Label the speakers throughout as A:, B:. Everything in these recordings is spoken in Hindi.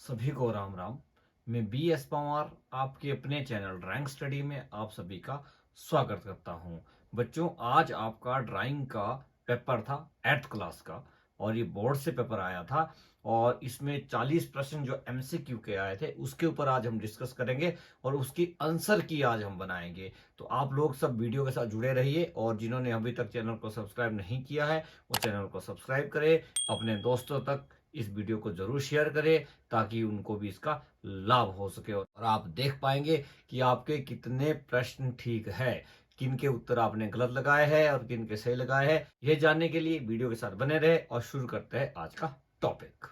A: सभी को राम राम। मैं बी एस पवार आपके अपने चैनल ड्राइंग स्टडी में आप सभी का स्वागत करता हूं। बच्चों, आज आपका ड्राइंग का पेपर था 8th क्लास का और ये बोर्ड से पेपर आया था और इसमें 40 प्रश्न जो एमसीक्यू के आए थे उसके ऊपर आज हम डिस्कस करेंगे और उसकी आंसर की आज हम बनाएंगे। तो आप लोग सब वीडियो के साथ जुड़े रहिए और जिन्होंने अभी तक चैनल को सब्सक्राइब नहीं किया है वो चैनल को सब्सक्राइब करें, अपने दोस्तों तक इस वीडियो को जरूर शेयर करें ताकि उनको भी इसका लाभ हो सके और आप देख पाएंगे कि आपके कितने प्रश्न ठीक है, किन के उत्तर आपने गलत लगाए हैं और किन के सही लगाए हैं। यह जानने के लिए वीडियो के साथ बने रहे और शुरू करते हैं आज का टॉपिक।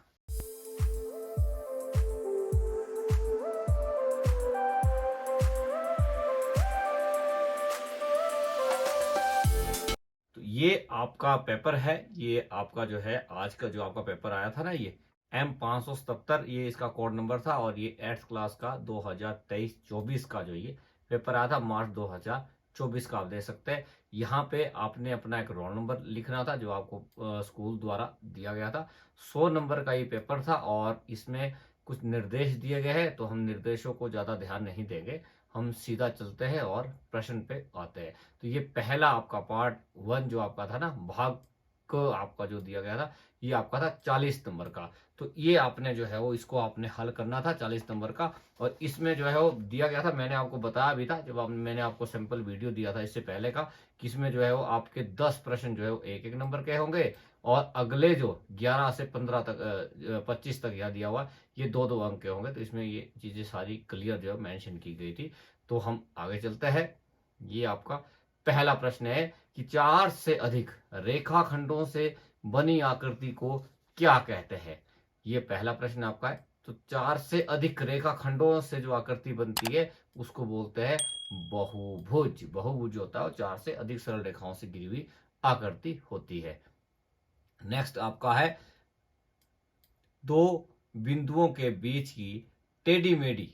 A: तो ये आपका पेपर है, ये आपका जो है आज का जो आपका पेपर आया था ना, ये M577 ये इसका कोड नंबर था और ये 8th क्लास का 2023-24 का जो ये पेपर आया था मार्च 2024 का। आप देख सकते हैं यहाँ पे आपने अपना एक रोल नंबर लिखना था जो आपको स्कूल द्वारा दिया गया था। 100 नंबर का ये पेपर था और इसमें कुछ निर्देश दिए गए हैं तो हम निर्देशों को ज्यादा ध्यान नहीं देंगे, हम सीधा चलते हैं और प्रश्न पे आते हैं। तो ये पहला आपका पार्ट 1 जो आपका था ना, भाग क आपका जो दिया गया था ये आपका था 40 नंबर का। तो ये आपने जो है वो इसको आपने हल करना था 40 नंबर का और इसमें जो है वो दिया गया था, मैंने आपको बताया भी था जब मैंने आपको सिंपल वीडियो दिया था इससे पहले का, कि इसमें जो है वो आपके 10 प्रश्न जो है वो एक एक नंबर के होंगे और अगले जो 11 से 15 तक 25 तक यह दिया हुआ ये दो दो अंक के होंगे। तो इसमें ये चीजें सारी क्लियर जो है मेंशन की गई थी। तो हम आगे चलते हैं। ये आपका पहला प्रश्न है कि चार से अधिक रेखाखंडों से बनी आकृति को क्या कहते हैं। ये पहला प्रश्न आपका है। तो चार से अधिक रेखाखंडों से जो आकृति बनती है उसको बोलते हैं बहुभुज। बहुभुज होता है और चार से अधिक सरल रेखाओं से घिरी हुई आकृति होती है। नेक्स्ट आपका है दो बिंदुओं के बीच की टेढ़ी मेढ़ी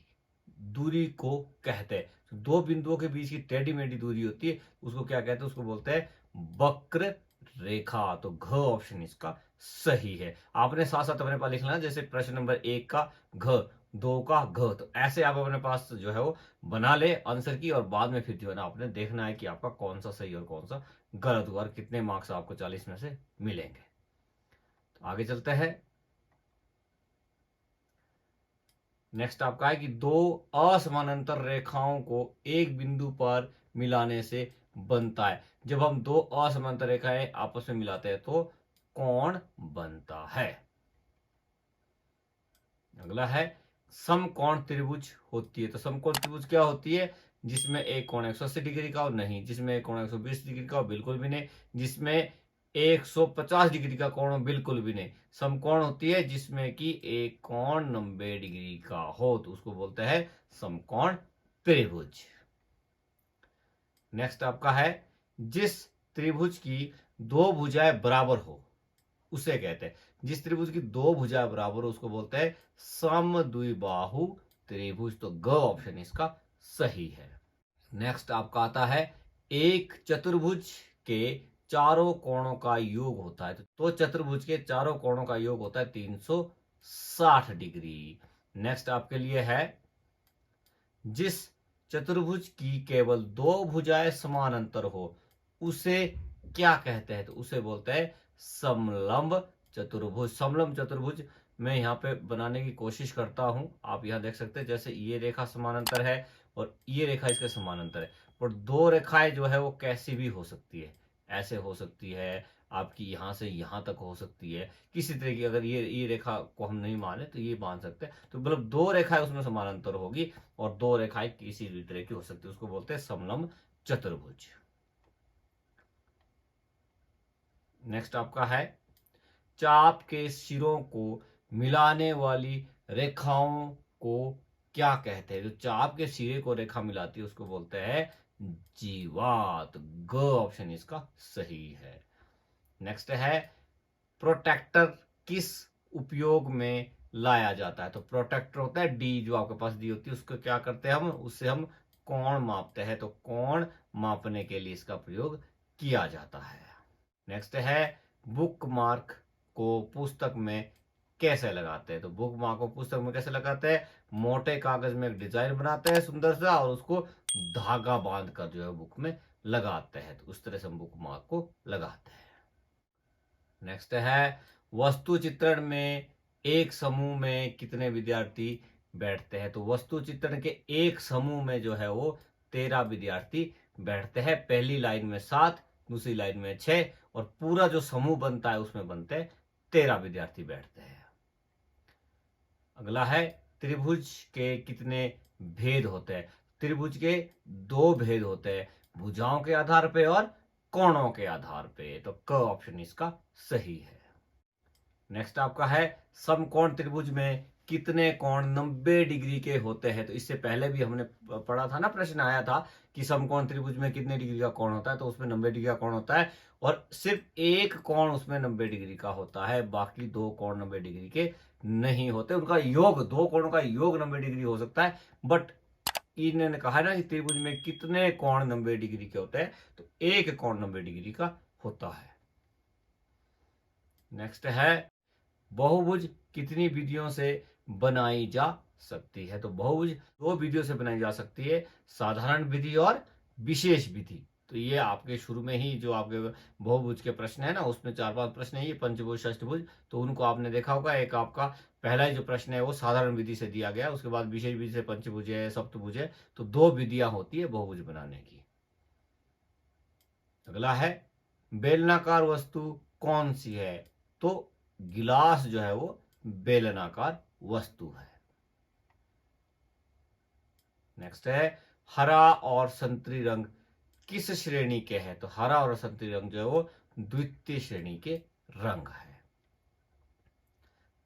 A: दूरी को कहते हैं। तो दो बिंदुओं के बीच की टेढ़ी मेढ़ी दूरी होती है उसको क्या कहते हैं, उसको बोलते हैं वक्र रेखा। तो घ ऑप्शन इसका सही है। आपने साथ साथ अपने पास लिखना है, जैसे प्रश्न नंबर 1 का घ, 2 का घ, तो ऐसे आप अपने पास जो है वो बना ले आंसर की और बाद में फिर जो है ना आपने देखना है कि आपका कौन सा सही और कौन सा गलत हुआ और कितने मार्क्स आपको 40 में से मिलेंगे। तो आगे चलते हैं। नेक्स्ट आपका है कि दो असमानांतर रेखाओं को एक बिंदु पर मिलाने से बनता है। जब हम दो असमानांतर रेखाएं आपस में मिलाते हैं तो कोण बनता है। अगला है समकोण त्रिभुज होती है। तो समकोण त्रिभुज क्या होती है, जिसमें एक कोण 180 डिग्री का और नहीं, जिसमें एक कोण 120 डिग्री का और बिल्कुल भी नहीं, जिसमें 150 डिग्री का कोण बिल्कुल भी नहीं। समकोण होती है जिसमें कि एक कोण 90 डिग्री का हो तो उसको बोलते हैं समकोण त्रिभुज। नेक्स्ट आपका है जिस त्रिभुज की दो भुजाएं बराबर हो उसे कहते हैं, जिस त्रिभुज की दो भुजाएं बराबर हो उसको बोलते हैं समद्विबाहु त्रिभुज। तो ग ऑप्शन इसका सही है। नेक्स्ट आपका आता है एक चतुर्भुज के चारों कोणों का योग होता है। तो चतुर्भुज के चारों कोणों का योग होता है 360 डिग्री। नेक्स्ट आपके लिए है जिस चतुर्भुज की केवल दो भुजाएं समानांतर हो उसे क्या कहते हैं, तो उसे बोलते हैं समलंब चतुर्भुज। समलंब चतुर्भुज मैं यहाँ पे बनाने की कोशिश करता हूं, आप यहाँ देख सकते हैं जैसे ये रेखा समानांतर है और ये रेखा इसके समानांतर है, और दो रेखाएं जो है वो कैसी भी हो सकती है, ऐसे हो सकती है, आपकी यहां से यहां तक हो सकती है, किसी तरह की। अगर ये रेखा को हम नहीं माने तो ये मान सकते हैं, तो मतलब दो रेखाएं उसमें समानांतर होगी और दो रेखाएं किसी भी तरह की हो सकती है, उसको बोलते हैं समलंब चतुर्भुज। नेक्स्ट आपका है चाप के सिरों को मिलाने वाली रेखाओं को क्या कहते हैं। जो चाप के सिरे को रेखा मिलाती है उसको बोलते हैं जीवा। तो ग ऑप्शन इसका सही है। नेक्स्ट है प्रोटेक्टर किस उपयोग में लाया जाता है। तो प्रोटेक्टर होता है डी, जो आपके पास डी होती है उसको क्या करते हैं हम, उससे हम कोण मापते हैं, तो कोण मापने के लिए इसका प्रयोग किया जाता है। नेक्स्ट है बुक मार्क को पुस्तक में कैसे लगाते हैं। तो बुक मार्क को पुस्तक में कैसे लगाते हैं, मोटे कागज में एक डिजाइन बनाते हैं सुंदर सा और उसको धागा बांध कर जो है बुक में लगाते हैं। तो उस तरह से हम बुक मार्क को लगाते हैं। नेक्स्ट है वस्तु चित्रण में एक समूह में कितने विद्यार्थी बैठते हैं। तो वस्तु चित्रण के एक समूह में जो है वो 13 विद्यार्थी बैठते हैं। पहली लाइन में 7, दूसरी लाइन में 6 और पूरा जो समूह बनता है उसमें बनते हैं 13 विद्यार्थी बैठते हैं। अगला है त्रिभुज के कितने भेद होते हैं। त्रिभुज के 2 भेद होते हैं, भुजाओं के आधार पे और कोणों के आधार पे। तो क ऑप्शन इसका सही है। नेक्स्ट आपका है समकोण त्रिभुज में कितने कोण 90 डिग्री के होते हैं। तो इससे पहले भी हमने पढ़ा था ना, प्रश्न आया था कि समकोण त्रिभुज में कितने डिग्री का कोण होता है। तो उसमें 90 डिग्री का कोण होता है और सिर्फ एक कोण उसमें 90 डिग्री का होता है, बाकी 2 कोण 90 डिग्री के नहीं होते। उनका योग, 2 कोणों का योग 90 डिग्री हो सकता है, बट इन्होंने कहा ना कि त्रिभुज में कितने कोण 90 डिग्री के होते हैं, तो एक कोण 90 डिग्री का होता है। नेक्स्ट है बहुभुज कितनी विधियों से बनाई जा सकती है। तो बहुभुज 2 विधियों से बनाई जा सकती है, साधारण विधि और विशेष विधि। तो ये आपके शुरू में ही जो आपके बहुभुज के प्रश्न है ना, उसमें 4-5 प्रश्न है, ये पंचभुज षष्ठभुज, तो उनको आपने देखा होगा। एक आपका पहला ही जो प्रश्न है वो साधारण विधि से दिया गया, उसके बाद विशेष विधि से पंचभुज है, सप्तभुज है। तो 2 विधियां होती है बहुभुज बनाने की। अगला है बेलनाकार वस्तु कौन सी है। तो गिलास जो है वो बेलनाकार वस्तु है। नेक्स्ट है हरा और संतरी रंग किस श्रेणी के हैं। तो हरा और संतरी रंग जो है वो द्वितीय श्रेणी के रंग है।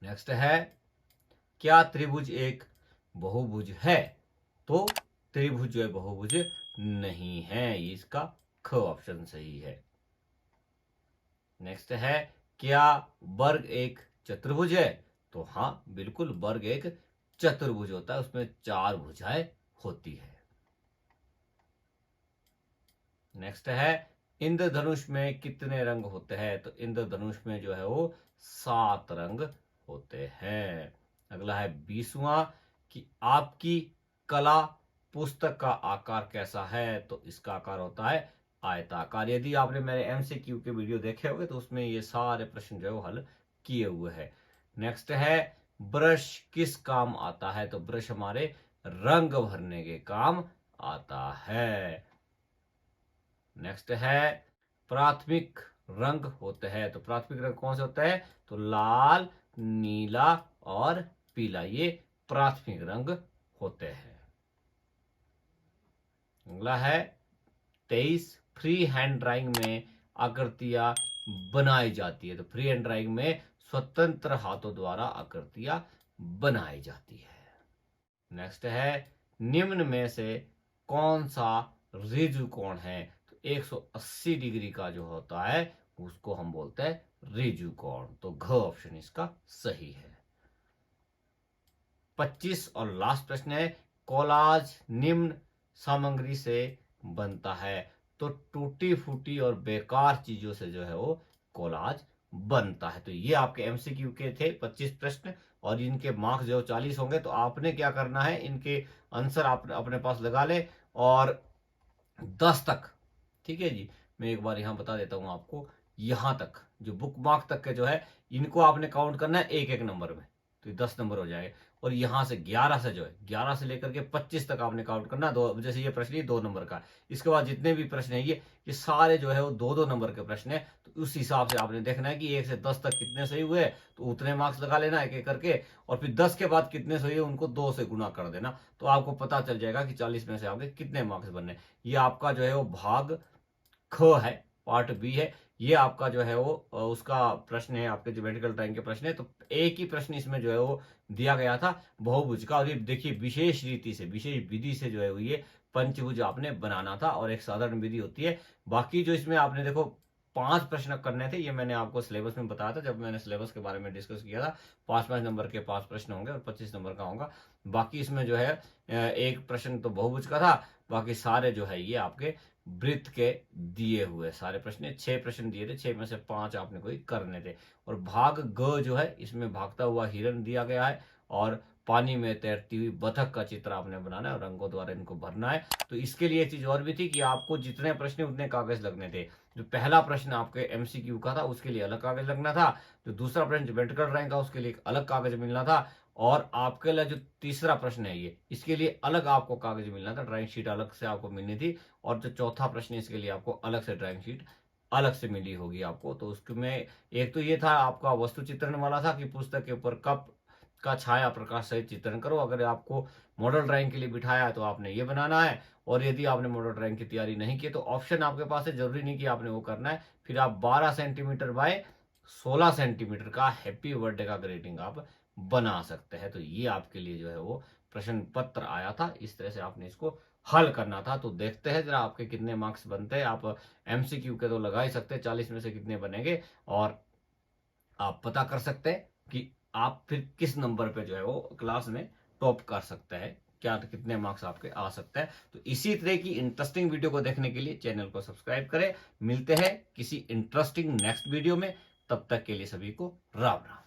A: नेक्स्ट है क्या त्रिभुज एक बहुभुज है। तो त्रिभुज जो है बहुभुज नहीं है, इसका ख ऑप्शन सही है। नेक्स्ट है क्या वर्ग एक चतुर्भुज है। तो हाँ बिल्कुल, वर्ग एक चतुर्भुज होता है, उसमें 4 भुजाएं होती है। नेक्स्ट है इंद्रधनुष में कितने रंग होते हैं। तो इंद्रधनुष में जो है वो 7 रंग होते हैं। अगला है 20वां कि आपकी कला पुस्तक का आकार कैसा है। तो इसका आकार होता है आयताकार। यदि आपने मेरे एमसीक्यू के वीडियो देखे होंगे तो उसमें ये सारे प्रश्न जो है वो हल किए हुए हैं। नेक्स्ट है ब्रश किस काम आता है। तो ब्रश हमारे रंग भरने के काम आता है। नेक्स्ट है प्राथमिक रंग होते हैं। तो प्राथमिक रंग कौन से होते हैं। तो लाल, नीला और पीला, ये प्राथमिक रंग होते हैं। अगला है 23 फ्री हैंड ड्राइंग में आकृतियां बनाई जाती है। तो फ्री हैंड ड्राइंग में स्वतंत्र हाथों द्वारा आकृतियां बनाई जाती है। नेक्स्ट है निम्न में से कौन सा ऋजु कोण है। तो 180 डिग्री का जो होता है उसको हम बोलते हैं ऋजु कोण। तो घ ऑप्शन इसका सही है। 25 और लास्ट प्रश्न है कोलाज निम्न सामग्री से बनता है। तो टूटी फूटी और बेकार चीजों से जो है वो कोलाज बनता है। तो ये आपके एमसीक्यू के थे 25 प्रश्न और इनके मार्क्स जो 40 होंगे। तो आपने क्या करना है, इनके आंसर आप अपने पास लगा ले और 10 तक, ठीक है जी। मैं एक बार यहाँ बता देता हूँ आपको, यहाँ तक जो बुक मार्क तक के जो है इनको आपने काउंट करना है एक एक नंबर में, तो ये 10 नंबर हो जाएगा। और यहाँ से 11 से जो है 11 से लेकर के 25 तक आपने काउंट करना, दो, जैसे ये प्रश्न ये 2 नंबर का। इसके बाद जितने भी प्रश्न है ये सारे जो है वो 2-2 नंबर के प्रश्न है। तो उस हिसाब से आपने देखना है कि 1 से 10 तक कितने सही हुए, तो उतने मार्क्स लगा लेना एक एक करके। और फिर 10 के बाद कितने सही है उनको 2 से गुना कर देना, तो आपको पता चल जाएगा कि 40 में से आपके कितने मार्क्स बनने। ये आपका जो है वो भाग ख है, पार्ट बी है। ये आपका जो है वो उसका प्रश्न है, आपके ज्योमेट्रिकल ड्राइंग के प्रश्न है। तो एक ही प्रश्न इसमें जो है वो दिया गया था बहुभुज का। और ये देखिए विशेष रीति से, विशेष विधि से जो है वो ये पंचभुज आपने बनाना था और एक साधारण विधि होती है। बाकी जो इसमें आपने देखो 5 प्रश्न करने थे, ये मैंने आपको सिलेबस में बताया था जब मैंने सिलेबस के बारे में डिस्कस किया था। 5-5 नंबर के 5 प्रश्न होंगे और 25 नंबर का होगा। बाकी इसमें जो है एक प्रश्न तो बहुभुज का था, बाकी सारे जो है ये आपके वृत्त के दिए हुए सारे प्रश्न, 6 प्रश्न दिए थे, 6 में से 5 आपने कोई करने थे। और भाग ग जो है इसमें भागता हुआ हिरन दिया गया है और पानी में तैरती हुई बतख का चित्र आपने बनाना है और रंगों द्वारा इनको भरना है। तो इसके लिए एक चीज और भी थी कि आपको जितने प्रश्न उतने कागज लगने थे। जो पहला प्रश्न आपके एमसीक्यू का था उसके लिए अलग कागज लगना था, जो दूसरा प्रश्न ज्योमेट्रिकल ड्राइंग का उसके लिए एक अलग कागज मिलना था, और आपके लिए जो तीसरा प्रश्न है ये इसके लिए अलग आपको कागज मिलना था, ड्राइंग शीट अलग से आपको मिलनी थी, और जो चौथा प्रश्न है इसके लिए आपको अलग से ड्राइंग शीट अलग से मिली होगी आपको। तो उसमें एक तो ये था आपका वस्तु चित्रण वाला था कि पुस्तक के ऊपर कप का छाया प्रकाश सहित चित्रण करो। अगर आपको मॉडल ड्राइंग के लिए बिठाया है तो आपने ये बनाना है, और यदि आपने मॉडल ड्राइंग की तैयारी नहीं की तो ऑप्शन आपके पास है, जरूरी नहीं कि आपने वो करना है। फिर आप 12 सेंटीमीटर बाय 16 सेंटीमीटर का हैप्पी बर्थडे का ग्रीटिंग आप बना सकते हैं। तो ये आपके लिए जो है वो प्रश्न पत्र आया था, इस तरह से आपने इसको हल करना था। तो देखते हैं जरा आपके कितने मार्क्स बनते हैं। आप एमसीक्यू के तो लगा ही सकते हैं, 40 में से कितने बनेंगे, और आप पता कर सकते हैं कि आप फिर किस नंबर पे जो है वो क्लास में टॉप कर सकते हैं, क्या कितने मार्क्स आपके आ सकते हैं। तो इसी तरह की इंटरेस्टिंग वीडियो को देखने के लिए चैनल को सब्सक्राइब करें। मिलते हैं किसी इंटरेस्टिंग नेक्स्ट वीडियो में, तब तक के लिए सभी को राम राम।